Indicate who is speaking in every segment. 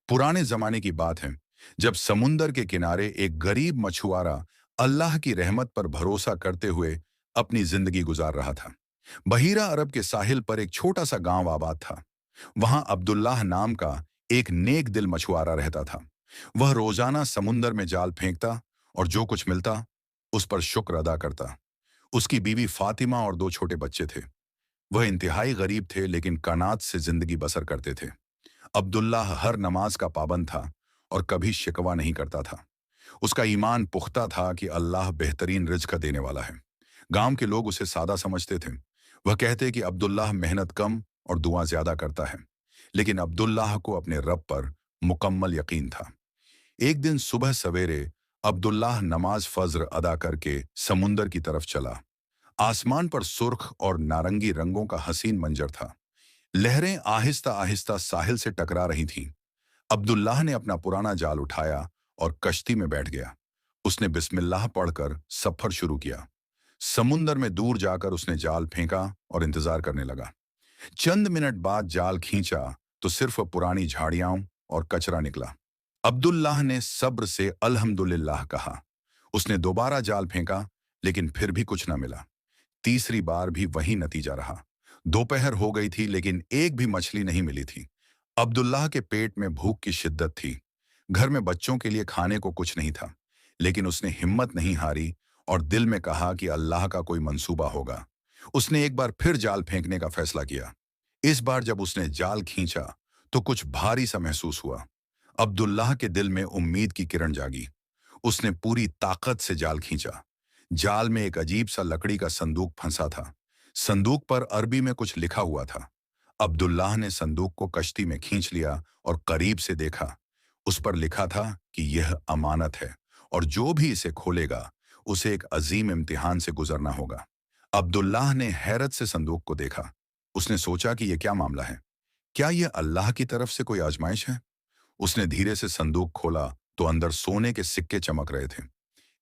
Speaker 1: पुराने जमाने की बात है जब समुंदर के किनारे एक गरीब मछुआरा अल्लाह की रहमत पर भरोसा करते हुए अपनी जिंदगी गुजार रहा था। बहीरा अरब के साहिल पर एक छोटा सा गांव आबाद था। वहां अब्दुल्लाह नाम का एक नेक दिल मछुआरा रहता था। वह रोजाना समुंदर में जाल फेंकता और जो कुछ मिलता उस पर शुक्र अदा करता। उसकी बीवी फातिमा और दो छोटे बच्चे थे। वह इंतहाई गरीब थे लेकिन कनात से जिंदगी बसर करते थे। अब्दुल्लाह हर नमाज का पाबंद था और कभी शिकवा नहीं करता था। उसका ईमान पुख्ता था कि अल्लाह बेहतरीन रिज्क देने वाला है। गांव के लोग उसे सादा समझते थे। वह कहते कि अब्दुल्लाह मेहनत कम और दुआ ज्यादा करता है। लेकिन अब्दुल्लाह को अपने रब पर मुकम्मल यकीन था। एक दिन सुबह सवेरे अब्दुल्लाह नमाज फज्र अदा करके समुंदर की तरफ चला। आसमान पर सुर्ख और नारंगी रंगों का हसीन मंजर था। लहरें आहिस्ता आहिस्ता साहिल से टकरा रही थीं। अब्दुल्लाह ने अपना पुराना जाल उठाया और कश्ती में बैठ गया। उसने बिस्मिल्लाह पढ़कर सफर शुरू किया। समुंदर में दूर जाकर उसने जाल फेंका और इंतजार करने लगा। चंद मिनट बाद जाल खींचा तो सिर्फ पुरानी झाड़ियां और कचरा निकला। अब्दुल्लाह ने सब्र से अल्हम्दुलिल्लाह कहा। उसने दोबारा जाल फेंका लेकिन फिर भी कुछ न मिला। तीसरी बार भी वही नतीजा रहा। दोपहर हो गई थी लेकिन एक भी मछली नहीं मिली थी। अब्दुल्लाह के पेट में भूख की शिद्दत थी। घर में बच्चों के लिए खाने को कुछ नहीं था। लेकिन उसने हिम्मत नहीं हारी और दिल में कहा कि अल्लाह का कोई मंसूबा होगा। उसने एक बार फिर जाल फेंकने का फैसला किया। इस बार जब उसने जाल खींचा तो कुछ भारी सा महसूस हुआ। अब्दुल्लाह के दिल में उम्मीद की किरण जागी। उसने पूरी ताकत से जाल खींचा। जाल में एक अजीब सा लकड़ी का संदूक फंसा था। संदूक पर अरबी में कुछ लिखा हुआ था। अब्दुल्लाह ने संदूक को कश्ती में खींच लिया और करीब से देखा। उस पर लिखा था कि यह अमानत है और जो भी इसे खोलेगा उसे एक अजीम इम्तिहान से गुजरना होगा। अब्दुल्लाह ने हैरत से संदूक को देखा। उसने सोचा कि यह क्या मामला है। क्या यह अल्लाह की तरफ से कोई आजमाइश है। उसने धीरे से संदूक खोला तो अंदर सोने के सिक्के चमक रहे थे।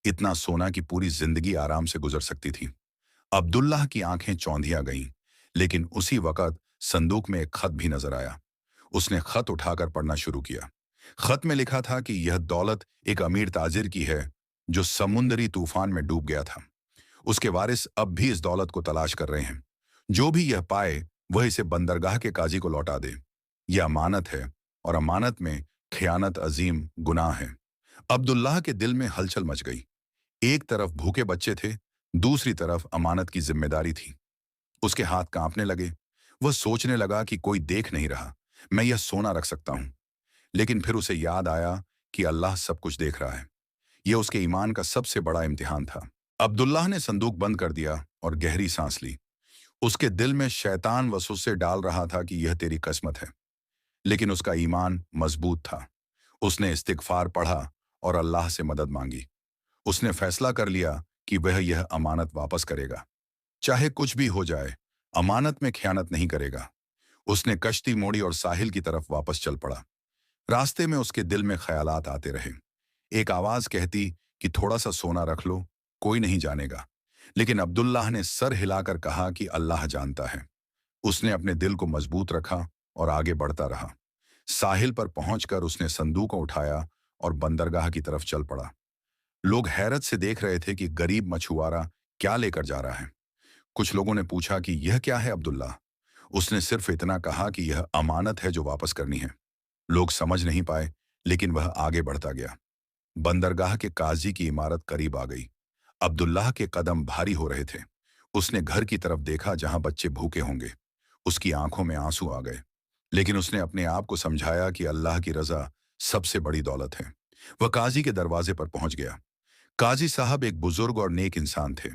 Speaker 1: इतना सोना कि पूरी जिंदगी आराम से गुजर सकती थी। अब्दुल्लाह की आंखें चौंधिया गईं, लेकिन उसी वक्त संदूक में एक खत भी नजर आया। उसने खत उठाकर पढ़ना शुरू किया। खत में लिखा था कि यह दौलत एक अमीर ताजिर की है जो समुद्री तूफान में डूब गया था। उसके वारिस अब भी इस दौलत को तलाश कर रहे हैं। जो भी यह पाए वह इसे बंदरगाह के काजी को लौटा दे। यह अमानत है और अमानत में खयानत अजीम गुनाह है। अब्दुल्लाह के दिल में हलचल मच गई। एक तरफ भूखे बच्चे थे, दूसरी तरफ अमानत की जिम्मेदारी थी। उसके हाथ कांपने लगे। वह सोचने लगा कि कोई देख नहीं रहा, मैं यह सोना रख सकता हूं। लेकिन फिर उसे याद आया कि अल्लाह सब कुछ देख रहा है। यह उसके ईमान का सबसे बड़ा इम्तिहान था। अब्दुल्लाह ने संदूक बंद कर दिया और गहरी सांस ली। उसके दिल में शैतान वसवसे डाल रहा था कि यह तेरी किस्मत है, लेकिन उसका ईमान मजबूत था। उसने इस्तिगफार पढ़ा और अल्लाह से मदद मांगी। उसने फैसला कर लिया कि वह यह अमानत वापस करेगा, चाहे कुछ भी हो जाए। अमानत में खयानत नहीं करेगा। उसने कश्ती मोड़ी और साहिल की तरफ वापस चल पड़ा। रास्ते में उसके दिल में ख्यालात आते रहे। एक आवाज कहती कि थोड़ा सा सोना रख लो, कोई नहीं जानेगा। लेकिन अब्दुल्लाह ने सर हिलाकर कहा कि अल्लाह जानता है। उसने अपने दिल को मजबूत रखा और आगे बढ़ता रहा। साहिल पर पहुंचकर उसने संदूक को उठाया और बंदरगाह की तरफ चल पड़ा। लोग हैरत से देख रहे थे कि गरीब मछुआरा क्या लेकर जा रहा है। कुछ लोगों ने पूछा कि यह क्या है अब्दुल्लाह। उसने सिर्फ इतना कहा कि यह अमानत है जो वापस करनी है। लोग समझ नहीं पाए, लेकिन वह आगे बढ़ता गया। बंदरगाह के काजी की इमारत करीब आ गई। अब्दुल्लाह के कदम भारी हो रहे थे। उसने घर की तरफ देखा जहां बच्चे भूखे होंगे। उसकी आंखों में आंसू आ गए, लेकिन उसने अपने आप को समझाया कि अल्लाह की रजा सबसे बड़ी दौलत है। वह काजी के दरवाजे पर पहुंच गया। काजी साहब एक बुजुर्ग और नेक इंसान थे।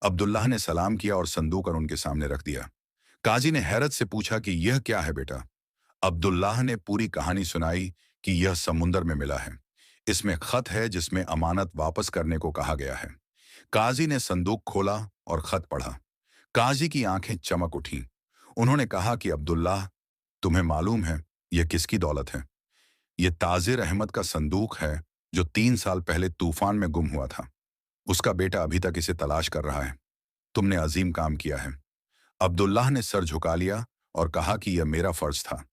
Speaker 1: अब्दुल्लाह ने सलाम किया और संदूक और उनके सामने रख दिया। काजी ने हैरत से पूछा कि यह क्या है बेटा। अब्दुल्लाह ने पूरी कहानी सुनाई कि यह समुंदर में मिला है। इसमें खत है जिसमें अमानत वापस करने को कहा गया है। काजी ने संदूक खोला और खत पढ़ा। काजी की आंखें चमक उठीं। उन्होंने कहा कि अब्दुल्लाह, तुम्हें मालूम है यह किसकी दौलत है। यह ताजिर अहमद का संदूक है जो 3 साल पहले तूफान में गुम हुआ था। उसका बेटा अभी तक इसे तलाश कर रहा है। तुमने अजीम काम किया है। अब्दुल्लाह ने सर झुका लिया और कहा कि यह मेरा फर्ज था।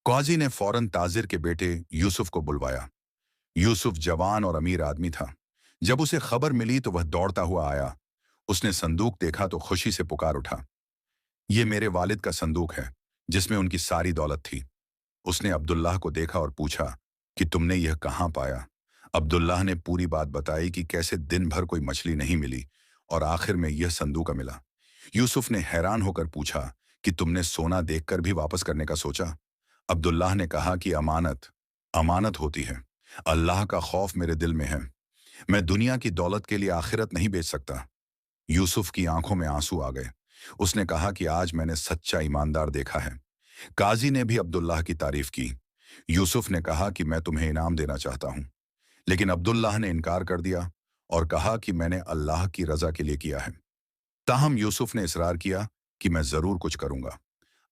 Speaker 1: काजी ने फौरन ताजिर के बेटे यूसुफ को बुलवाया। यूसुफ जवान और अमीर आदमी था। जब उसे खबर मिली तो वह दौड़ता हुआ आया। उसने संदूक देखा तो खुशी से पुकार उठा, ये मेरे वालिद का संदूक है, जिसमें उनकी सारी दौलत थी। उसने अब्दुल्लाह को देखा और पूछा कि तुमने यह कहाँ पाया। अब्दुल्लाह ने पूरी बात बताई कि कैसे दिन भर कोई मछली नहीं मिली और आखिर में यह संदूक मिला। यूसुफ ने हैरान होकर पूछा कि तुमने सोना देखकर भी वापस करने का सोचा। अब्दुल्लाह ने कहा कि अमानत अमानत होती है। अल्लाह का खौफ मेरे दिल में है। मैं दुनिया की दौलत के लिए आखिरत नहीं बेच सकता। यूसुफ की आंखों में आंसू आ गए। उसने कहा कि आज मैंने सच्चा ईमानदार देखा है। काजी ने भी अब्दुल्लाह की तारीफ की। यूसुफ ने कहा कि मैं तुम्हें इनाम देना चाहता हूं, लेकिन अब्दुल्लाह ने इनकार कर दिया और कहा कि मैंने अल्लाह की रजा के लिए किया है। ताहम यूसुफ ने इसरार किया कि मैं जरूर कुछ करूंगा।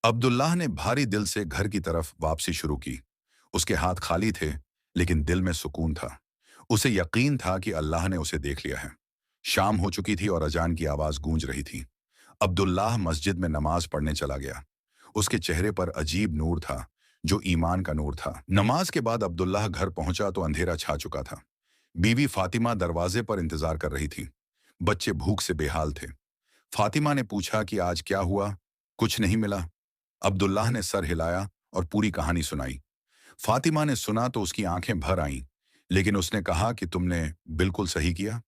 Speaker 1: अब्दुल्लाह ने भारी दिल से घर की तरफ वापसी शुरू की। उसके हाथ खाली थे, लेकिन दिल में सुकून था। उसे यकीन था कि अल्लाह ने उसे देख लिया है। शाम हो चुकी थी और अजान की आवाज गूंज रही थी। अब्दुल्लाह मस्जिद में नमाज पढ़ने चला गया। उसके चेहरे पर अजीब नूर था, जो ईमान का नूर था। नमाज के बाद अब्दुल्लाह घर पहुंचा तो अंधेरा छा चुका था। बीवी फातिमा दरवाजे पर इंतजार कर रही थी। बच्चे भूख से बेहाल थे। फातिमा ने पूछा कि आज क्या हुआ, कुछ नहीं मिला। अब्दुल्लाह ने सर हिलाया और पूरी कहानी सुनाई। फातिमा ने सुना तो उसकी आंखें भर आईं, लेकिन उसने कहा कि तुमने बिल्कुल सही किया।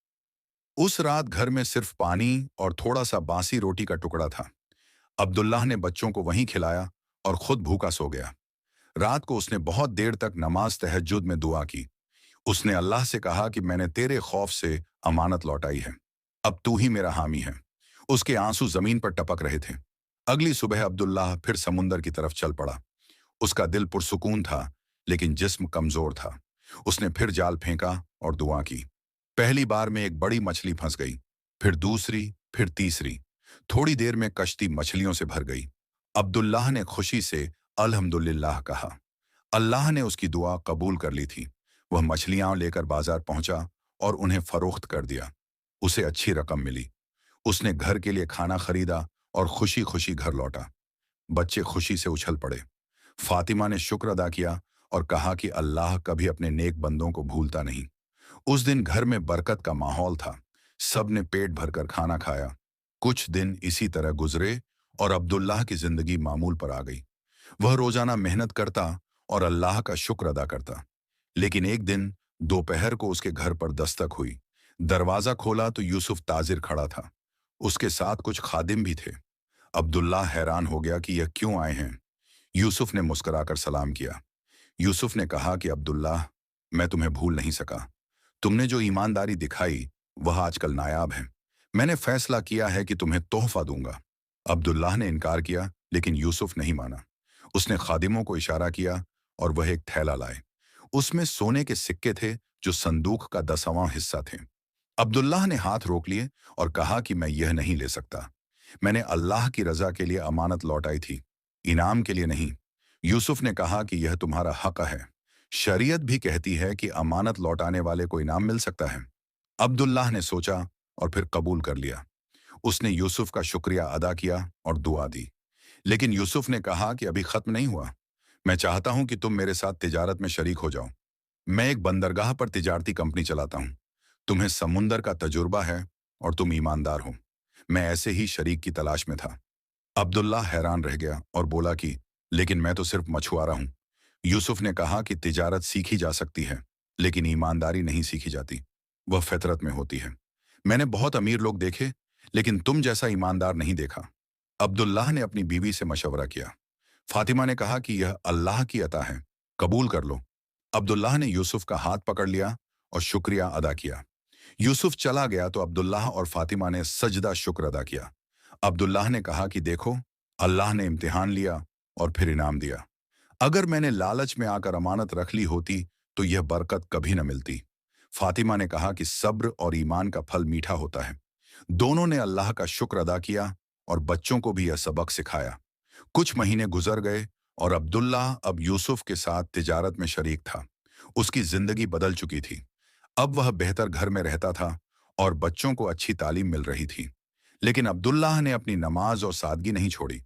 Speaker 1: उस रात घर में सिर्फ पानी और थोड़ा सा बासी रोटी का टुकड़ा था। अब्दुल्लाह ने बच्चों को वहीं खिलाया और खुद भूखा सो गया। रात को उसने बहुत देर तक नमाज तहज्जुद में दुआ की। उसने अल्लाह से कहा कि मैंने तेरे खौफ से अमानत लौटाई है, अब तू ही मेरा हामी है। उसके आंसू जमीन पर टपक रहे थे। अगली सुबह अब्दुल्लाह फिर समुंदर की तरफ चल पड़ा। उसका दिल पुरसुकून था, लेकिन जिस्म कमजोर था। उसने फिर जाल फेंका और दुआ की। पहली बार में एक बड़ी मछली फंस गई, फिर दूसरी, फिर तीसरी। थोड़ी देर में कश्ती मछलियों से भर गई। अब्दुल्लाह ने खुशी से अल्हम्दुलिल्लाह कहा। अल्लाह ने उसकी दुआ कबूल कर ली थी। वह मछलियां लेकर बाजार पहुंचा और उन्हें फरोख्त कर दिया। उसे अच्छी रकम मिली। उसने घर के लिए खाना खरीदा और खुशी खुशी घर लौटा। बच्चे खुशी से उछल पड़े। फातिमा ने शुक्र अदा किया और कहा कि अल्लाह कभी अपने नेक बंदों को भूलता नहीं। उस दिन घर में बरकत का माहौल था। सब ने पेट भरकर खाना खाया। कुछ दिन इसी तरह गुजरे और अब्दुल्लाह की जिंदगी मामूल पर आ गई। वह रोजाना मेहनत करता और अल्लाह का शुक्र अदा करता। लेकिन एक दिन दोपहर को उसके घर पर दस्तक हुई। दरवाजा खोला तो यूसुफ ताजिर खड़ा था। उसके साथ कुछ खादिम भी थे। अब्दुल्लाह हैरान हो गया कि यह क्यों आए हैं। यूसुफ ने मुस्कुराकर सलाम किया। यूसुफ ने कहा कि अब्दुल्लाह, मैं तुम्हें भूल नहीं सका। तुमने जो ईमानदारी दिखाई वह आजकल नायाब है। मैंने फैसला किया है कि तुम्हें तोहफा दूंगा। अब्दुल्लाह ने इनकार किया, लेकिन यूसुफ नहीं माना। उसने खादिमों को इशारा किया और वह एक थैला लाए। उसमें सोने के सिक्के थे, जो संदूक का 10वां हिस्सा थे। अब्दुल्लाह ने हाथ रोक लिए और कहा कि मैं यह नहीं ले सकता। मैंने अल्लाह की रजा के लिए अमानत लौटाई थी, इनाम के लिए नहीं। यूसुफ ने कहा कि यह तुम्हारा हक है। शरीयत भी कहती है कि अमानत लौटाने वाले को इनाम मिल सकता है। अब्दुल्लाह ने सोचा और फिर कबूल कर लिया। उसने यूसुफ का शुक्रिया अदा किया और दुआ दी। लेकिन यूसुफ ने कहा कि अभी खत्म नहीं हुआ। मैं चाहता हूं कि तुम मेरे साथ तिजारत में शरीक हो जाओ। मैं एक बंदरगाह पर तिजारती कंपनी चलाता हूं। तुम्हें समुंदर का तजुर्बा है और तुम ईमानदार हो। मैं ऐसे ही शरीक की तलाश में था। अब्दुल्लाह हैरान रह गया और बोला कि लेकिन मैं तो सिर्फ मछुआरा हूं। यूसुफ ने कहा कि तिजारत सीखी जा सकती है, लेकिन ईमानदारी नहीं सीखी जाती। वह फितरत में होती है। मैंने बहुत अमीर लोग देखे, लेकिन तुम जैसा ईमानदार नहीं देखा। अब्दुल्लाह ने अपनी बीवी से मशवरा किया। फातिमा ने कहा कि यह अल्लाह की अता है, कबूल कर लो। अब्दुल्लाह ने यूसुफ का हाथ पकड़ लिया और शुक्रिया अदा किया। यूसुफ चला गया तो अब्दुल्लाह और फातिमा ने सजदा शुक्र अदा किया। अब्दुल्लाह ने कहा कि देखो, अल्लाह ने इम्तिहान लिया और फिर इनाम दिया। अगर मैंने लालच में आकर अमानत रख ली होती तो यह बरकत कभी न मिलती। फातिमा ने कहा कि सब्र और ईमान का फल मीठा होता है। दोनों ने अल्लाह का शुक्र अदा किया और बच्चों को भी यह सबक सिखाया। कुछ महीने गुजर गए और अब्दुल्लाह अब यूसुफ के साथ तिजारत में शरीक था। उसकी जिंदगी बदल चुकी थी। अब वह बेहतर घर में रहता था और बच्चों को अच्छी तालीम मिल रही थी। लेकिन अब्दुल्लाह ने अपनी नमाज और सादगी नहीं छोड़ी।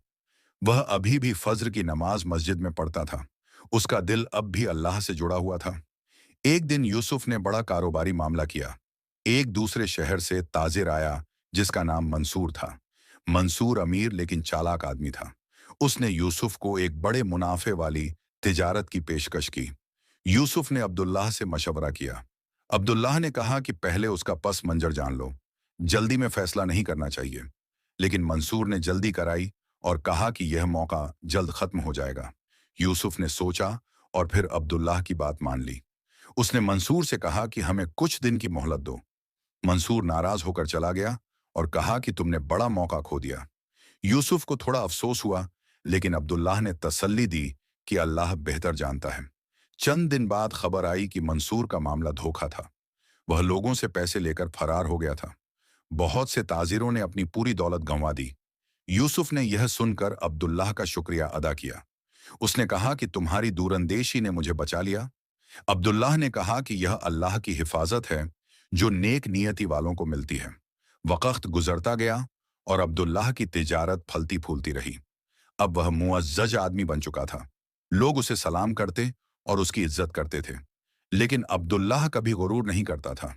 Speaker 1: वह अभी भी फज्र की नमाज मस्जिद में पढ़ता था। उसका दिल अब भी अल्लाह से जुड़ा हुआ था। एक दिन यूसुफ ने बड़ा कारोबारी मामला किया। एक दूसरे शहर से ताजिर आया जिसका नाम मंसूर था। मंसूर अमीर लेकिन चालाक आदमी था। उसने यूसुफ को एक बड़े मुनाफे वाली तिजारत की पेशकश की। यूसुफ ने अब्दुल्लाह से मशवरा किया। अब्दुल्लाह ने कहा कि पहले उसका पस मंजर जान लो, जल्दी में फैसला नहीं करना चाहिए। लेकिन मंसूर ने जल्दी कराई और कहा कि यह मौका जल्द खत्म हो जाएगा। यूसुफ ने सोचा और फिर अब्दुल्लाह की बात मान ली। उसने मंसूर से कहा कि हमें कुछ दिन की मोहलत दो। मंसूर नाराज होकर चला गया और कहा कि तुमने बड़ा मौका खो दिया। यूसुफ को थोड़ा अफसोस हुआ, लेकिन अब्दुल्लाह ने तसल्ली दी कि अल्लाह बेहतर जानता है। चंद दिन बाद खबर आई कि मंसूर का मामला धोखा था। वह लोगों से पैसे लेकर फरार हो गया था। बहुत से ताजिरों ने अपनी पूरी दौलत गंवा दी। यूसुफ ने यह सुनकर अब्दुल्लाह का शुक्रिया अदा किया। उसने कहा कि तुम्हारी दूरंदेशी ने मुझे बचा लिया। अब्दुल्लाह ने कहा कि यह अल्लाह की हिफाजत है जो नेक नियति वालों को मिलती है। वक्त गुजरता गया और अब्दुल्लाह की तिजारत फलती फूलती रही। अब वह मुअज्जज आदमी बन चुका था। लोग उसे सलाम करते और उसकी इज्जत करते थे। लेकिन अब्दुल्लाह कभी गुरूर नहीं करता था।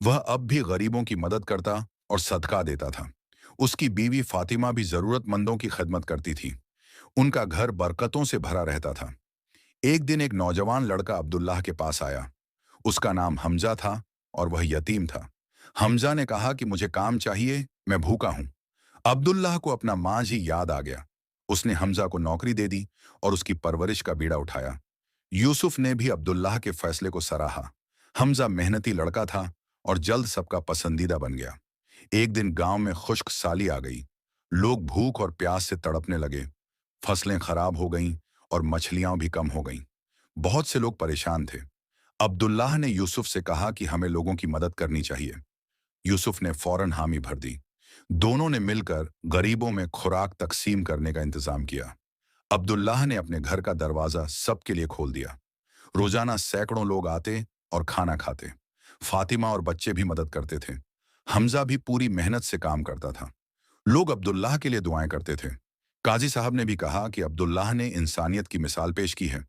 Speaker 1: वह अब भी गरीबों की मदद करता और सदका देता था। उसकी बीवी फातिमा भी जरूरतमंदों की खिदमत करती थी। उनका घर बरकतों से भरा रहता था। एक दिन एक नौजवान लड़का अब्दुल्लाह के पास आया। उसका नाम हमजा था और वह यतीम था। हमजा ने कहा कि मुझे काम चाहिए, मैं भूखा हूं। अब्दुल्लाह को अपना माँ ही याद आ गया। उसने हमजा को नौकरी दे दी और उसकी परवरिश का बीड़ा उठाया। यूसुफ ने भी अब्दुल्लाह के फैसले को सराहा। हमजा मेहनती लड़का था और जल्द सबका पसंदीदा बन गया। एक दिन गांव में खुश्क साली आ गई। लोग भूख और प्यास से तड़पने लगे। फसलें खराब हो गईं और मछलियां भी कम हो गईं। बहुत से लोग परेशान थे। अब्दुल्लाह ने यूसुफ से कहा कि हमें लोगों की मदद करनी चाहिए। यूसुफ ने फौरन हामी भर दी। दोनों ने मिलकर गरीबों में खुराक तकसीम करने का इंतजाम किया। अब्दुल्लाह ने अपने घर का दरवाजा सबके लिए खोल दिया। रोजाना सैकड़ों लोग आते और खाना खाते। फातिमा और बच्चे भी मदद करते थे। हमजा भी पूरी मेहनत से काम करता था। लोग अब्दुल्लाह के लिए दुआएं करते थे। काजी साहब ने भी कहा कि अब्दुल्लाह ने इंसानियत की मिसाल पेश की है।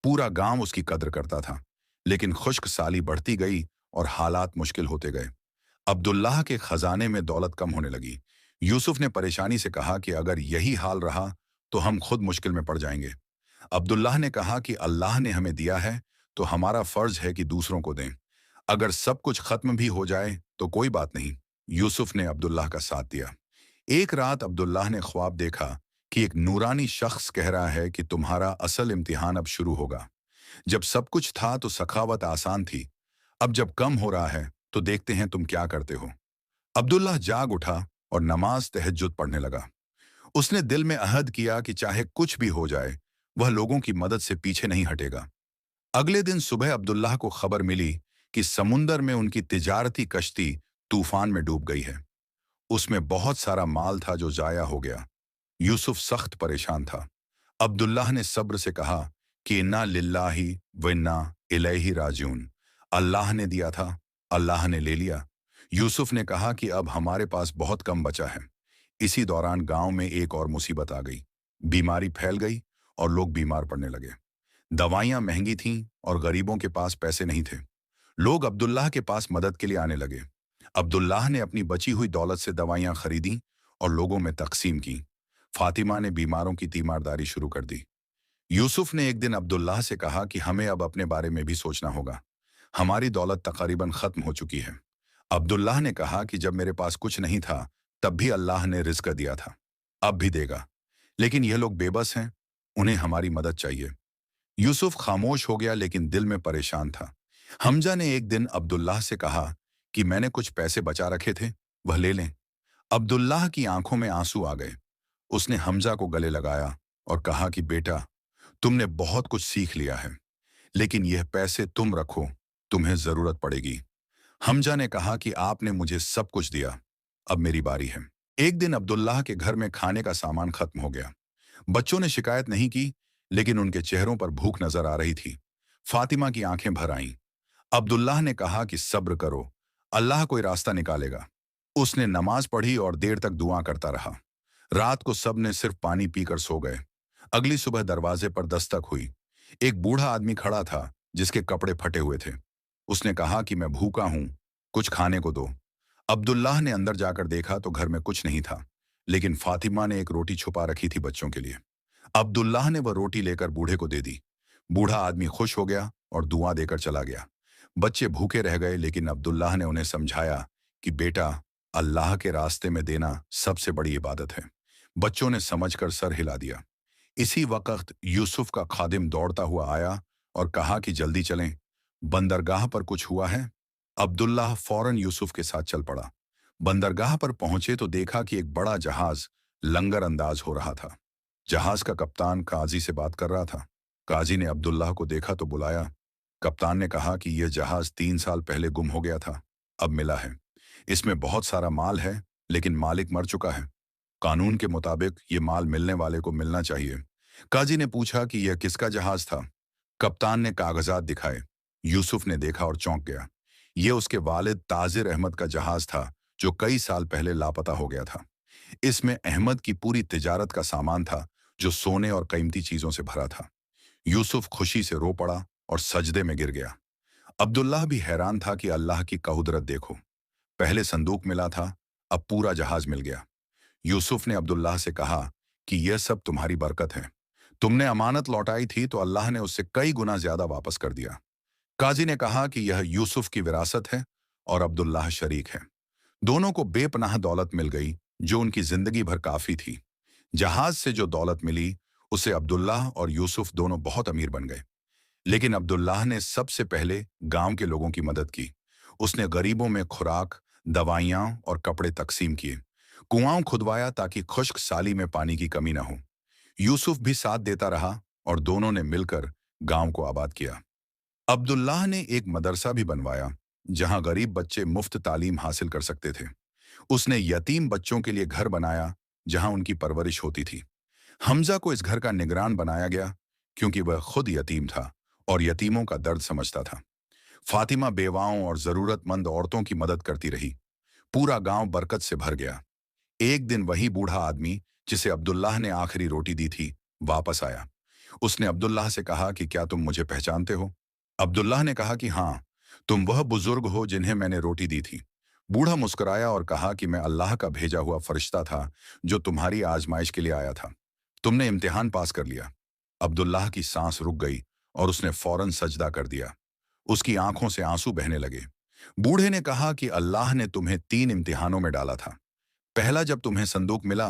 Speaker 1: पूरा गांव उसकी कद्र करता था। लेकिन खुश्क साली बढ़ती गई और हालात मुश्किल होते गए। अब्दुल्लाह के खजाने में दौलत कम होने लगी। यूसुफ ने परेशानी से कहा कि अगर यही हाल रहा तो हम खुद मुश्किल में पड़ जाएंगे। अब्दुल्लाह ने कहा कि अल्लाह ने हमें दिया है तो हमारा फर्ज है कि दूसरों को दें। अगर सब कुछ खत्म भी हो जाए तो कोई बात नहीं। यूसुफ ने अब्दुल्लाह का साथ दिया। एक रात अब्दुल्लाह ने ख्वाब देखा कि एक नूरानी शख्स कह रहा है कि तुम्हारा असल इम्तिहान अब शुरू होगा। जब सब कुछ था तो सखावत आसान थी। अब जब कम हो रहा है तो देखते हैं तुम क्या करते हो। अब्दुल्लाह जाग उठा और नमाज तहज्जुद पढ़ने लगा। उसने दिल में अहद किया कि चाहे कुछ भी हो जाए वह लोगों की मदद से पीछे नहीं हटेगा। अगले दिन सुबह अब्दुल्लाह को खबर मिली कि समुंदर में उनकी तिजारती कश्ती तूफान में डूब गई है। उसमें बहुत सारा माल था जो जाया हो गया। यूसुफ सख्त परेशान था। अब्दुल्लाह ने सब्र से कहा कि इन्ना लिल्लाही व इन्ना इलैहि राजिऊन। अल्लाह ने दिया था, अल्लाह ने ले लिया। यूसुफ ने कहा कि अब हमारे पास बहुत कम बचा है। इसी दौरान गांव में एक और मुसीबत आ गई। बीमारी फैल गई और लोग बीमार पड़ने लगे। दवाइयां महंगी थीं और गरीबों के पास पैसे नहीं थे। लोग अब्दुल्लाह के पास मदद के लिए आने लगे। अब्दुल्लाह ने अपनी बची हुई दौलत से दवाइयां खरीदी और लोगों में तकसीम की। फातिमा ने बीमारों की तीमारदारी शुरू कर दी। यूसुफ ने एक दिन अब्दुल्लाह से कहा कि हमें अब अपने बारे में भी सोचना होगा। हमारी दौलत तकरीबन खत्म हो चुकी है। अब्दुल्लाह ने कहा कि जब मेरे पास कुछ नहीं था तब भी अल्लाह ने रिज़्क दिया था, अब भी देगा। लेकिन यह लोग बेबस हैं, उन्हें हमारी मदद चाहिए। यूसुफ खामोश हो गया लेकिन दिल में परेशान था। हमजा ने एक दिन अब्दुल्लाह से कहा कि मैंने कुछ पैसे बचा रखे थे, वह ले लें। अब्दुल्लाह की आंखों में आंसू आ गए। उसने हमजा को गले लगाया और कहा कि बेटा, तुमने बहुत कुछ सीख लिया है, लेकिन यह पैसे तुम रखो, तुम्हें जरूरत पड़ेगी। हमजा ने कहा कि आपने मुझे सब कुछ दिया, अब मेरी बारी है। एक दिन अब्दुल्लाह के घर में खाने का सामान खत्म हो गया। बच्चों ने शिकायत नहीं की, लेकिन उनके चेहरों पर भूख नजर आ रही थी। फातिमा की आंखें भर आईं। अब्दुल्लाह ने कहा कि सब्र करो, अल्लाह कोई रास्ता निकालेगा। उसने नमाज पढ़ी और देर तक दुआ करता रहा। रात को सब ने सिर्फ पानी पीकर सो गए। अगली सुबह दरवाजे पर दस्तक हुई। एक बूढ़ा आदमी खड़ा था जिसके कपड़े फटे हुए थे। उसने कहा कि मैं भूखा हूं, कुछ खाने को दो। अब्दुल्लाह ने अंदर जाकर देखा तो घर में कुछ नहीं था, लेकिन फातिमा ने एक रोटी छुपा रखी थी बच्चों के लिए। अब्दुल्लाह ने वह रोटी लेकर बूढ़े को दे दी। बूढ़ा आदमी खुश हो गया और दुआ देकर चला गया। बच्चे भूखे रह गए, लेकिन अब्दुल्लाह ने उन्हें समझाया कि बेटा, अल्लाह के रास्ते में देना सबसे बड़ी इबादत है। बच्चों ने समझकर सर हिला दिया। इसी वक्त यूसुफ का खादिम दौड़ता हुआ आया और कहा कि जल्दी चलें, बंदरगाह पर कुछ हुआ है। अब्दुल्लाह फौरन यूसुफ के साथ चल पड़ा। बंदरगाह पर पहुंचे तो देखा कि एक बड़ा जहाज लंगर अंदाज हो रहा था। जहाज का कप्तान काजी से बात कर रहा था। काजी ने अब्दुल्लाह को देखा तो बुलाया। कप्तान ने कहा कि यह जहाज 3 साल पहले गुम हो गया था, अब मिला है। इसमें बहुत सारा माल है, लेकिन मालिक मर चुका है। कानून के मुताबिक ये माल मिलने वाले को मिलना चाहिए। काजी ने पूछा कि यह किसका जहाज था। कप्तान ने कागजात दिखाए। यूसुफ ने देखा और चौंक गया। यह उसके वालिद ताजिर अहमद का जहाज था, जो कई साल पहले लापता हो गया था। इसमें अहमद की पूरी तिजारत का सामान था, जो सोने और कीमती चीजों से भरा था। यूसुफ खुशी से रो पड़ा और सजदे में गिर गया। अब्दुल्लाह भी हैरान था कि अल्लाह की कुदरत देखो, पहले संदूक मिला था, अब पूरा जहाज मिल गया। यूसुफ ने अब्दुल्लाह से कहा कि यह सब तुम्हारी बरकत है। तुमने अमानत लौटाई थी तो अल्लाह ने उससे कई गुना ज्यादा वापस कर दिया। काजी ने कहा कि यह यूसुफ की विरासत है और अब्दुल्लाह शरीक है। दोनों को बेपनाह दौलत मिल गई, जो उनकी जिंदगी भर काफी थी। जहाज से जो दौलत मिली, उसे अब्दुल्लाह और यूसुफ दोनों बहुत अमीर बन गए। लेकिन अब्दुल्लाह ने सबसे पहले गांव के लोगों की मदद की। उसने गरीबों में खुराक, दवाइयां और कपड़े तकसीम किए। कुआं खुदवाया ताकि खुश्क साली में पानी की कमी न हो। यूसुफ भी साथ देता रहा और दोनों ने मिलकर गांव को आबाद किया। अब्दुल्लाह ने एक मदरसा भी बनवाया, जहां गरीब बच्चे मुफ्त तालीम हासिल कर सकते थे। उसने यतीम बच्चों के लिए घर बनाया, जहां उनकी परवरिश होती थी। हमजा को इस घर का निगरान बनाया गया, क्योंकि वह खुद यतीम था और यतीमों का दर्द समझता था। फातिमा बेवाओं और जरूरतमंद औरतों की मदद करती रही। पूरा गांव बरकत से भर गया। एक दिन वही बूढ़ा आदमी, जिसे अब्दुल्लाह ने आखिरी रोटी दी थी, वापस आया। उसने अब्दुल्लाह से कहा कि क्या तुम मुझे पहचानते हो? अब्दुल्लाह ने कहा कि हाँ, तुम वह बुजुर्ग हो जिन्हें मैंने रोटी दी थी। बूढ़ा मुस्कुराया और कहा कि मैं अल्लाह का भेजा हुआ फरिश्ता था, जो तुम्हारी आजमाइश के लिए आया था। तुमने इम्तिहान पास कर लिया। अब्दुल्लाह की सांस रुक गई और उसने फौरन सजदा कर दिया। उसकी आंखों से आंसू बहने लगे। बूढ़े ने कहा कि अल्लाह ने तुम्हें 3 इम्तिहानों में डाला था। पहला जब तुम्हें संदूक मिला,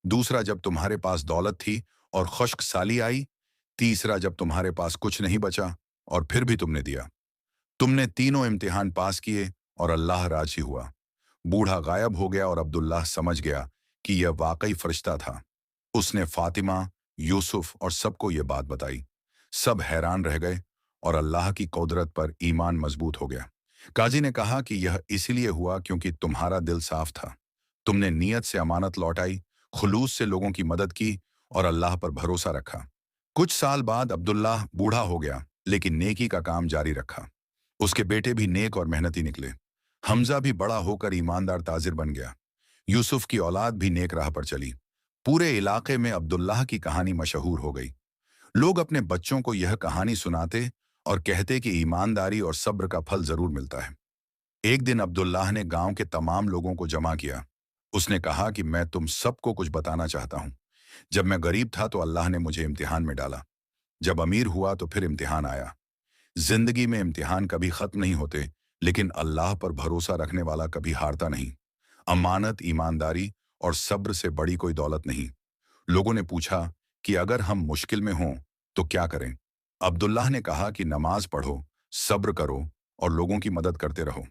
Speaker 1: दूसरा जब तुम्हारे पास दौलत थी और खुश्क साली आई, तीसरा जब तुम्हारे पास कुछ नहीं बचा और फिर भी तुमने दिया। तुमने तीनों इम्तिहान पास किए और अल्लाह राजी हुआ। बूढ़ा गायब हो गया और अब्दुल्लाह समझ गया कि यह वाकई फरिश्ता था। उसने फातिमा, यूसुफ और सबको यह बात बताई। सब हैरान रह गए और अल्लाह की कुदरत पर ईमान मजबूत हो गया। काजी ने कहा कि यह इसलिए हुआ क्योंकि तुम्हारा दिल साफ था। तुमने नीयत से अमानत लौटाई, खुलूस से लोगों की मदद की और अल्लाह पर भरोसा रखा। कुछ साल बाद अब्दुल्लाह बूढ़ा हो गया, लेकिन नेकी का काम जारी रखा। उसके बेटे भी नेक और मेहनती निकले। हमजा भी बड़ा होकर ईमानदार ताजिर बन गया। यूसुफ की औलाद भी नेक राह पर चली। पूरे इलाके में अब्दुल्लाह की कहानी मशहूर हो गई। लोग अपने बच्चों को यह कहानी सुनाते और कहते कि ईमानदारी और सब्र का फल जरूर मिलता है। एक दिन अब्दुल्लाह ने गांव के तमाम लोगों को जमा किया। उसने कहा कि मैं तुम सबको कुछ बताना चाहता हूं। जब मैं गरीब था तो अल्लाह ने मुझे इम्तिहान में डाला। जब अमीर हुआ तो फिर इम्तिहान आया। जिंदगी में इम्तिहान कभी खत्म नहीं होते, लेकिन अल्लाह पर भरोसा रखने वाला कभी हारता नहीं। अमानत, ईमानदारी और सब्र से बड़ी कोई दौलत नहीं। लोगों ने पूछा कि अगर हम मुश्किल में हों तो क्या करें? अब्दुल्लाह ने कहा कि नमाज पढ़ो, सब्र करो और लोगों की मदद करते रहो।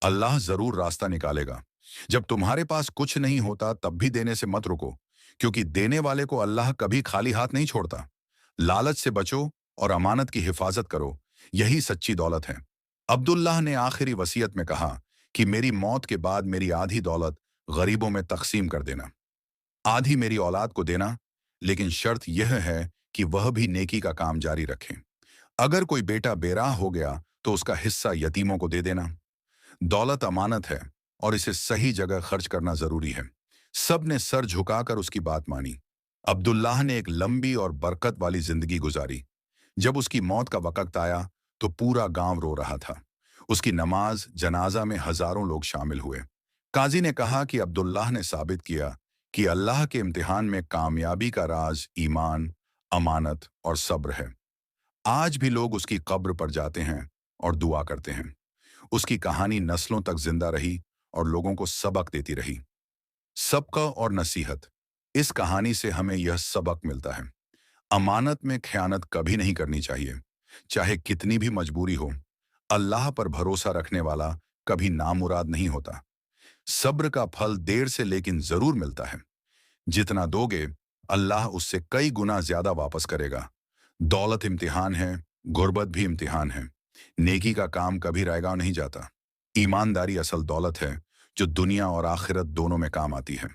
Speaker 1: अल्लाह जरूर रास्ता निकालेगा। जब तुम्हारे पास कुछ नहीं होता तब भी देने से मत रुको, क्योंकि देने वाले को अल्लाह कभी खाली हाथ नहीं छोड़ता। लालच से बचो और अमानत की हिफाजत करो, यही सच्ची दौलत है। अब्दुल्लाह ने आखिरी वसीयत में कहा कि मेरी मौत के बाद मेरी आधी दौलत गरीबों में तकसीम कर देना, आधी मेरी औलाद को देना, लेकिन शर्त यह है कि वह भी नेकी का काम जारी रखें। अगर कोई बेटा बेराह हो गया तो उसका हिस्सा यतीमों को दे देना। दौलत अमानत है और इसे सही जगह खर्च करना जरूरी है। सब ने सर झुकाकर उसकी बात मानी। अब्दुल्लाह ने एक लंबी और बरकत वाली जिंदगी गुजारी। जब उसकी मौत का वक्त आया तो पूरा गांव रो रहा था। उसकी नमाज जनाजा में हजारों लोग शामिल हुए। काजी ने कहा कि अब्दुल्लाह ने साबित किया कि अल्लाह के इम्तिहान में कामयाबी का राज ईमान, अमानत और सब्र है। आज भी लोग उसकी कब्र पर जाते हैं और दुआ करते हैं। उसकी कहानी नस्लों तक जिंदा रही और लोगों को सबक देती रही। सबका और नसीहत। इस कहानी से हमें यह सबक मिलता है, अमानत में खयानत कभी नहीं करनी चाहिए, चाहे कितनी भी मजबूरी हो। अल्लाह पर भरोसा रखने वाला कभी नामुराद नहीं होता। सब्र का फल देर से लेकिन जरूर मिलता है। जितना दोगे, अल्लाह उससे कई गुना ज्यादा वापस करेगा। दौलत इम्तिहान है, गुर्बत भी इम्तिहान है। नेकी का काम कभी रायगा नहीं जाता। ईमानदारी असल दौलत है जो दुनिया और आखिरत दोनों में काम आती है।